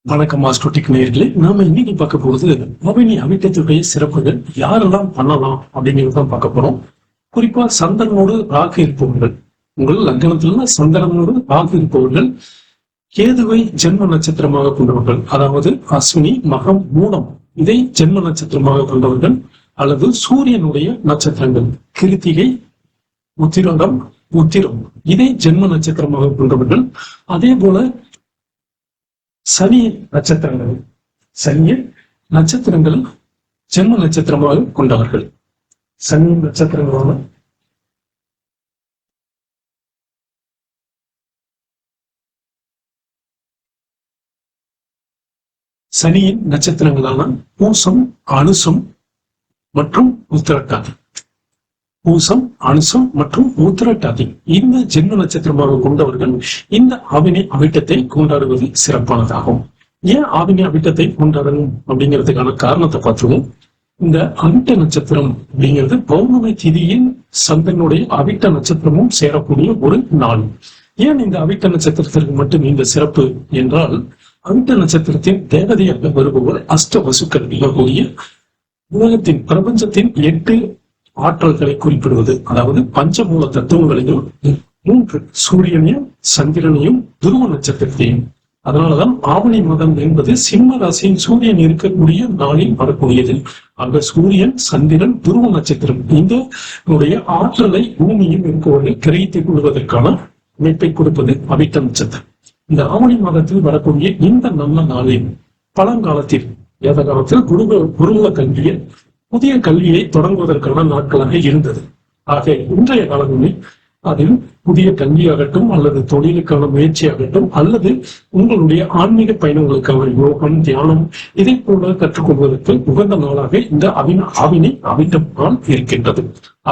வணக்கம் மாஸ்டோட்டிக் நேயர்களே. நாம இன்னைக்கு பார்க்க போறது பவனி அவிட்டத்துடைய சிறப்புகள் யாரெல்லாம் பண்ணலாம் அப்படிங்கிறதான் பார்க்க போறோம். குறிப்பா சந்திரனோடு ராகு இருப்பவர்கள், உங்கள் லக்னத்துல சந்திரனோடு ராகு இருப்பவர்கள், கேதுவை ஜென்ம நட்சத்திரமாக கொண்டவர்கள், அதாவது அஸ்வினி மகம் மூலம் இதை ஜென்ம நட்சத்திரமாக கொண்டவர்கள், அல்லது சூரியனுடைய நட்சத்திரங்கள் கிருத்திகை உத்திரம் உத்திரம் இதை ஜென்ம நட்சத்திரமாக கொண்டவர்கள், அதே போல சனி நட்சத்திரங்கள் சனிய நட்சத்திரங்கள் ஜென்ம நட்சத்திரமாக கொண்டவர்கள். சனி நட்சத்திரங்களான சனியின் நட்சத்திரங்களான பூசம் அனுசம் மற்றும் உத்திரட்டாதி. பூசம் அனுசம் மற்றும் உத்திரட்டாதி இந்த ஜென்ம நட்சத்திரமாக கொண்டவர்கள் இந்த ஆவினை அவிட்டத்தை கொண்டாடுவது சிறப்பானதாகும். ஏன் ஆவினை அவிட்டத்தை கொண்டாடணும் அப்படிங்கிறதுக்கான காரணத்தை பார்த்துவோம். இந்த அவிட்ட நட்சத்திரம் அப்படிங்கிறது பௌர்ணமி திதியின் சந்திரனுடைய அவிட்ட நட்சத்திரமும் சேரக்கூடிய ஒரு நாள். ஏன் இந்த அவிட்ட நட்சத்திரத்திற்கு மட்டும் இந்த சிறப்பு என்றால், அவிட்ட நட்சத்திரத்தின் தேவதையாக வருபவர் அஷ்ட வசுக்கள் கூடிய உலகத்தின் பிரபஞ்சத்தின் 8 ஆற்றல்களை குறிப்பிடுவது, அதாவது பஞ்சமூல தத்துவங்களையும் 3 சூரியனையும் சந்திரனையும் துருவ நட்சத்திரத்தையும். அதனாலதான் ஆவணி மாதம் என்பது சிம்ம ராசியின் சூரியன் இருக்கக்கூடிய நாளில் வரக்கூடியது. ஆக சூரியன் சந்திரன் துருவ நட்சத்திரம் இந்த ஆற்றலை பூமியும் இருக்கவர்கள் கிரகித்துக் கொள்வதற்கான அமைப்பை கொடுப்பது அவிட்ட நட்சத்திரம். இந்த ஆவணி மாதத்தில் வரக்கூடிய இந்த நல்ல நாளில் பழங்காலத்தில் ஏத காலத்தில் குருகுல கல்வியை புதிய கல்வியை தொடங்குவதற்கான நாட்களாக இருந்தது. ஆக இன்றைய காலங்களில் அதில் புதிய கல்வியாகட்டும் அல்லது தொழிலுக்கான முயற்சியாகட்டும் அல்லது உங்களுடைய ஆன்மீக பயணங்களுக்கான யோகம் தியானம் இதை போல கற்றுக்கொள்வதற்கு உகந்த நாளாக இந்த ஆவினை அவிட்ட நாள் இருக்கின்றது.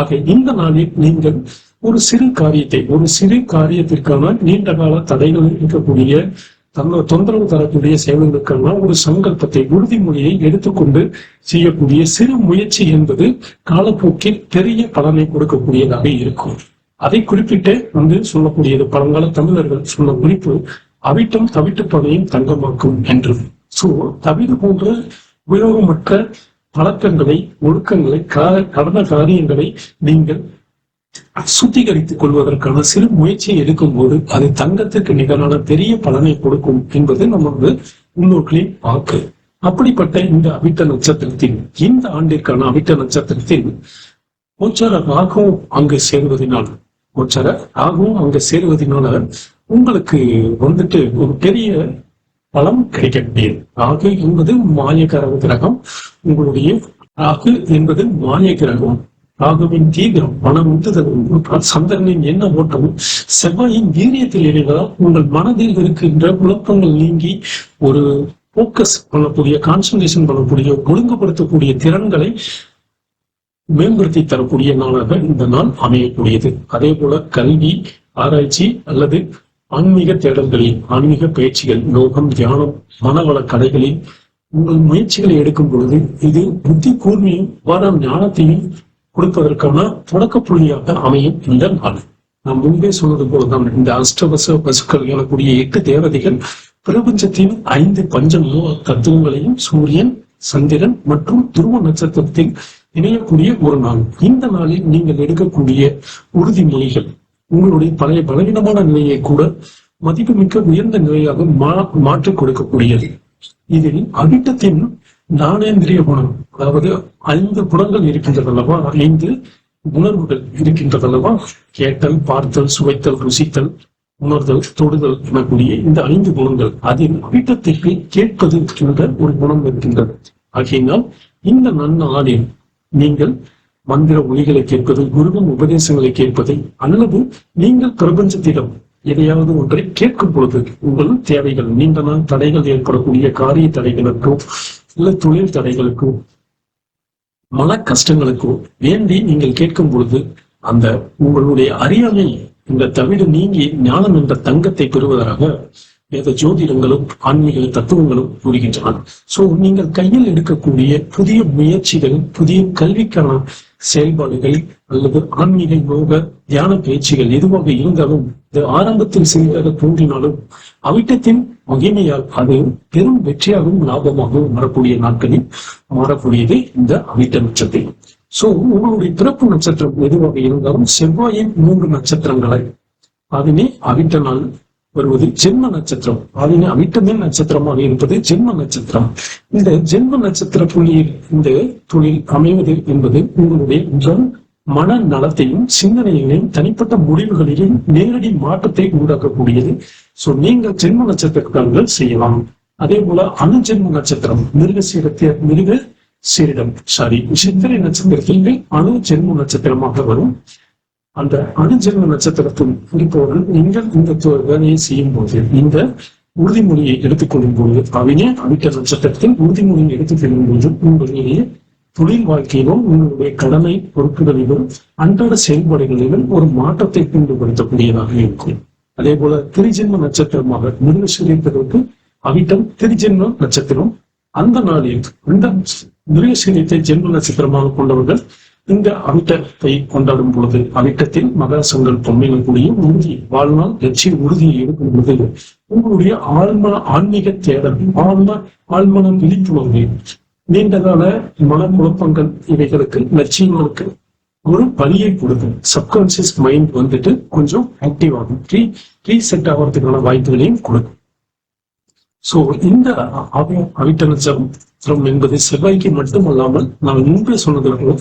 ஆக இந்த நாளில் நீங்கள் ஒரு சிறு காரியத்திற்கான நீண்ட கால தடைகள் இருக்கக்கூடிய தொந்தரவு தரக்கூடிய சேவைகளுக்கான ஒரு சங்கல்பத்தை உறுதிமொழியை எடுத்துக்கொண்டு செய்யக்கூடிய சிறு முயற்சி என்பது காலப்போக்கில் பெரிய பலனை கொடுக்கக்கூடியதாக இருக்கும். அதை குறிப்பிட்டு சொல்லக்கூடியது பழங்கால தமிழர்கள் சொன்ன குறிப்பு அவிட்டம் தவிட்டு பகையும் தங்கமாக்கும் என்று. தவிடு போன்ற உபயோகமற்ற பழக்கங்களை ஒழுக்கங்களை கடந்த காரியங்களை நீங்கள் சுத்திகரித்துக் கொள்வதற்கான சிறு முயற்சியை எடுக்கும் போது அது தங்கத்திற்கு நிகரான பெரிய பலனை கொடுக்கும் என்பது நமது முன்னோர்களின் வாக்கு. அப்படிப்பட்ட இந்த அவிட்ட நட்சத்திரத்தில் இந்த ஆண்டிற்கான அவிட்ட நட்சத்திரத்தில் கோச்சார ராகுவும் அங்கு சேருவதனால உங்களுக்கு ஒரு பெரிய பலம் கிடைக்கக்கூடியது. ராகு என்பது மாயகரக கிரகம். உங்களுடைய ராகு என்பது மாய கிரகம். ராகுவின் தீவிரம் மனம் உந்துதல் சந்திரனின் எண்ண ஓட்டமும் செவ்வாயின் வீரியத்தில் இணைவதால் உங்கள் மனதில் இருக்கின்ற குழப்பங்கள் நீங்கி ஒரு போக்கஸ் பண்ணக்கூடிய கான்சன்ட்ரேஷன் பண்ணக்கூடிய ஒழுங்குபடுத்தக்கூடிய திறன்களை மேம்படுத்தி தரக்கூடிய நாளாக இந்த நாள் அமையக்கூடியது. அதே போல கல்வி ஆராய்ச்சி அல்லது ஆன்மீக தேடல்களில் ஆன்மீக பயிற்சிகள் யோகம் தியானம் மனவள கடைகளில் உங்கள் முயற்சிகளை எடுக்கும் பொழுது இது புத்தி கூர்மையும் ஞானத்தையும் கொடுப்பதற்கான தொடக்க புள்ளியாக அமையும் இந்த நாள். நாம் முன்பே சொன்னது போலதான் இந்த வசுக்கள் எனக்கூடிய 8 தேவதைகள் பிரபஞ்சத்தின் 5 பஞ்சமூல தத்துவங்களையும் சூரியன் சந்திரன் மற்றும் துருவ நட்சத்திரத்தில் இணையக்கூடிய ஒரு நாள். இந்த நாளில் நீங்கள் எடுக்கக்கூடிய உறுதிமொழிகள் உங்களுடைய பழைய பலவீனமான நிலையை கூட மதிப்புமிக்க உயர்ந்த நிலையாக மாற்றிக் கொடுக்கக்கூடியது. இதில் அவிட்டத்தின் ஞானேந்திரிய குணம், அதாவது 5 குணங்கள் இருக்கின்றதல்லவா, 5 உணர்வுகள் இருக்கின்றதல்லவா, கேட்டல் பார்த்தல் சுவைத்தல் ருசித்தல் உணர்தல் தொடுதல் எனக்கூடிய இந்த 5 குணங்கள், அதில் அவிட்டத்திற்கு கேட்பது என்ற ஒரு குணம் இருக்கின்றது. ஆகையினால் இந்த நன்னாளில் நீங்கள் மந்திர ஒலிகளை கேட்பது குருவின் உபதேசங்களை கேட்பதை அல்லது நீங்கள் பிரபஞ்சத்திடம் எதையாவது ஒன்றை கேட்கும் பொழுது உங்கள் தேவைகள் நீண்ட நாள் தடைகள் ஏற்படக்கூடிய காரிய தடைகளுக்கோ இல்ல தொழில் தடைகளுக்கோ மன கஷ்டங்களுக்கோ வேண்டி நீங்கள் கேட்கும் பொழுது அந்த உங்களுடைய அறியாமை இந்த தவிர நீங்கி ஞானம் என்ற தங்கத்தை பெறுவதாக வேத ஜோதிடங்களும் ஆன்மீக தத்துவங்களும் கூறுகின்றன. நீங்கள் கையில் எடுக்கக்கூடிய புதிய முயற்சிகள் புதிய கல்விக்கான செயல்பாடுகள் அல்லது ஆன்மீக யோக தியான பயிற்சிகள் எதுவாக இருந்தாலும் இது ஆரம்பத்தில் சிறிதாக தோன்றினாலும் அவிட்டத்தின் மகிமையால் அது பெரும் வெற்றியாகவும் லாபமாகவும் வரக்கூடிய நாட்களில் மாறக்கூடியது இந்த அவிட்ட நட்சத்திரம். சோ உங்களுடைய பிறப்பு நட்சத்திரம் எதுவாக இருந்தாலும் செவ்வாயின் 3 நட்சத்திரங்களை அதனே அவிட்ட நாள் வருவது ஜென்ம நட்சத்திரம். அதனே அவிட்டமே நட்சத்திரமாக இருப்பது ஜென்ம நட்சத்திரம். இந்த ஜென்ம நட்சத்திர புள்ளியில் இந்த தொழில் அமைவது என்பது உங்களுடைய உடல் மன நலத்தையும் சிந்தனைகளையும் தனிப்பட்ட முடிவுகளிலும் நேரடி மாற்றத்தை உண்டாக்கக்கூடியது. சோ நீங்கள் ஜென்ம நட்சத்திரங்கள் செய்யலாம். அதே போல அணுஜென்ம நட்சத்திரம் மிருக சீரிடம் சித்திரை நட்சத்திரத்தில் அணு ஜென்ம நட்சத்திரமாக வரும். அந்த அணுஜென்ம நட்சத்திரத்தில் இருப்பவர்கள் நீங்கள் இந்த வேலையை செய்யும் போது இந்த உறுதிமொழியை எடுத்துக்கொள்ளும் போது அவிட்ட நட்சத்திரத்தில் உறுதிமொழியை எடுத்துக்கொள்ளும் போது உங்களுடைய தொழில் வாழ்க்கையிலும் உங்களுடைய கடமை பொறுப்புகளிலும் அன்றாட செயல்பாடுகளிலும் ஒரு மாற்றத்தை கொண்டுபடுத்தக்கூடியதாக இருக்கும். அதே போல திரிஜென்ம நட்சத்திரமாக மிருகசீரியத்திற்கு அவிட்டம் திரிஜென்ம நட்சத்திரம். அந்த நாளில் இந்த மிருகசீரியத்தை ஜென்ம நட்சத்திரமாக கொண்டவர்கள் இந்த அவிட்டத்தை கொண்டாடும் பொழுது அவிட்டத்தில் மகர சங்கல்பம் கூடிய உறுதி வாழ்நாள் லட்சிய உறுதியை எடுக்கும் பொழுது உங்களுடைய ஆன்மீக தேடல் ஆழ்மனம் விழிப்புணர்வு நீண்டகால மனக்குழப்பங்கள் இவைகளுக்கு லட்சியங்களுக்கு ஒரு பலியை கொடுக்கும். சப்கான்சியஸ் மைண்ட் வந்துட்டு கொஞ்சம் ஆக்டிவ் ஆகும், ரீசெட் ஆகிறதுக்கான வாய்ப்புகளையும் கொடுக்கும். சோ இந்த அவிட்ட நட்சத்திரம் என்பது செவ்வாய்க்கு மட்டுமல்லாமல் நான் முன்பே சொன்னது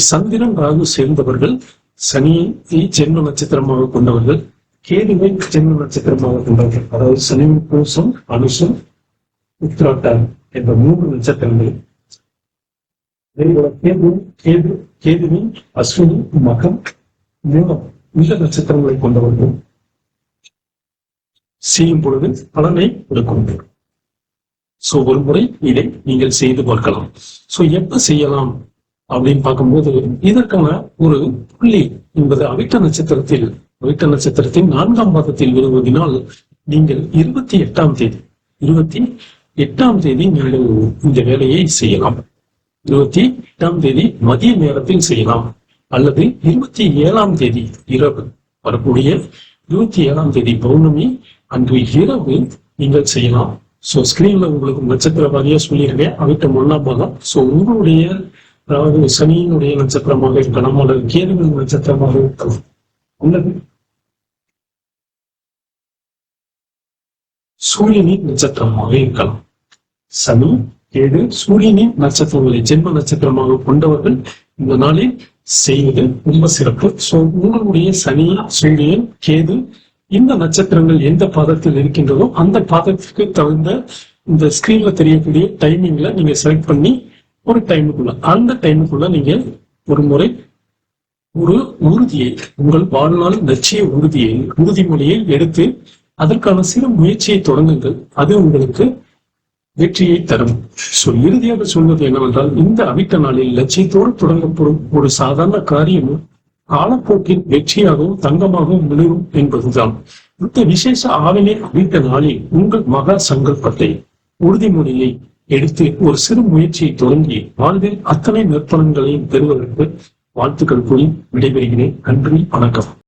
சந்திரன் ராகு சேர்ந்தவர்கள், சனியை ஜென்ம நட்சத்திரமாக கொண்டவர்கள், கேதுவை ஜென்ம நட்சத்திரமாக கொண்டவர்கள், அதாவது சனி பூசம் அனுசம் உத்திராட்டம் என்ற 3 நட்சத்திரங்கள். கேதுவின் அஸ்வினி மகம் மூலம் இந்த நட்சத்திரங்களை கொண்டவர்கள் செய்யும் பொழுது பலனை கொடுக்கும். சோ ஒரு முறை இதை நீங்கள் செய்து பார்க்கலாம். சோ எப்ப செய்யலாம் அப்படின்னு பார்க்கும்போது இதற்கான ஒரு புள்ளி என்பது அவிட்ட நட்சத்திரத்தின் 4ஆம் பாதத்தில் வருவதனால் நீங்கள் 28ஆம் தேதி நீங்கள் இந்த வேலையை செய்யலாம். 28ஆம் தேதி மதிய நேரத்தில் செய்யலாம் அல்லது 27ஆம் தேதி இரவு வரக்கூடிய 27ஆம் தேதி பௌர்ணமி அன்று இரவு நீங்கள் செய்யலாம். சோ ஸ்கிரீன்ல உங்களுக்கு நட்சத்திர வாரியா சொல்லியிருக்கேன். அவிட்டம் 1ஆம் பாகம். சோ உங்களுடைய அதாவது சனியினுடைய நட்சத்திரமாக இருக்கலாம் அல்லது கேதுவின் நட்சத்திரமாக இருக்கலாம் அல்லது சூரியனின் நட்சத்திரமாக இருக்கலாம். சனி கேது சூரியனின் நட்சத்திரங்களை ஜென்ம நட்சத்திரமாக கொண்டவர்கள் இந்த நாளில் செய்வது ரொம்ப சிறப்பு. சோ உங்களுடைய சனி சூரியன் கேது இந்த நட்சத்திரங்கள் எந்த பாதத்தில் இருக்கின்றதோ அந்த பாதத்திற்கு தகுந்த இந்த ஸ்கிரீன்ல தெரியக்கூடிய டைமிங்ல நீங்க செலக்ட் பண்ணி ஒரு அந்த டைமுக்குள்ள நீங்க ஒரு முறை ஒரு உறுதியை உங்கள் வாழ்நாள் லட்சிய உறுதிமொழியை எடுத்து அதற்கான சிறு முயற்சியை தொடங்குங்கள். அது உங்களுக்கு வெற்றியை தரும். இறுதியாக சொல்வது என்னவென்றால் இந்த அவிட்ட நாளில் லட்சியத்தோடு தொடங்கப்படும் ஒரு சாதாரண காரியமும் காலப்போக்கில் வெற்றியாகவும் தங்கமாகவும் விளையும் என்பதுதான். இந்த விசேஷ ஆவினை அவிட்ட நாளில் உங்கள் மகா சங்கல்பத்தை உறுதிமொழியை எடுத்து ஒரு சிறு முயற்சியை தொடங்கி வாழ்வில் அத்தனை நற்பலன்களையும் பெறுவதற்கு வாழ்த்துக்கள் கூறி விடைபெறுகிறேன். நன்றி, வணக்கம்.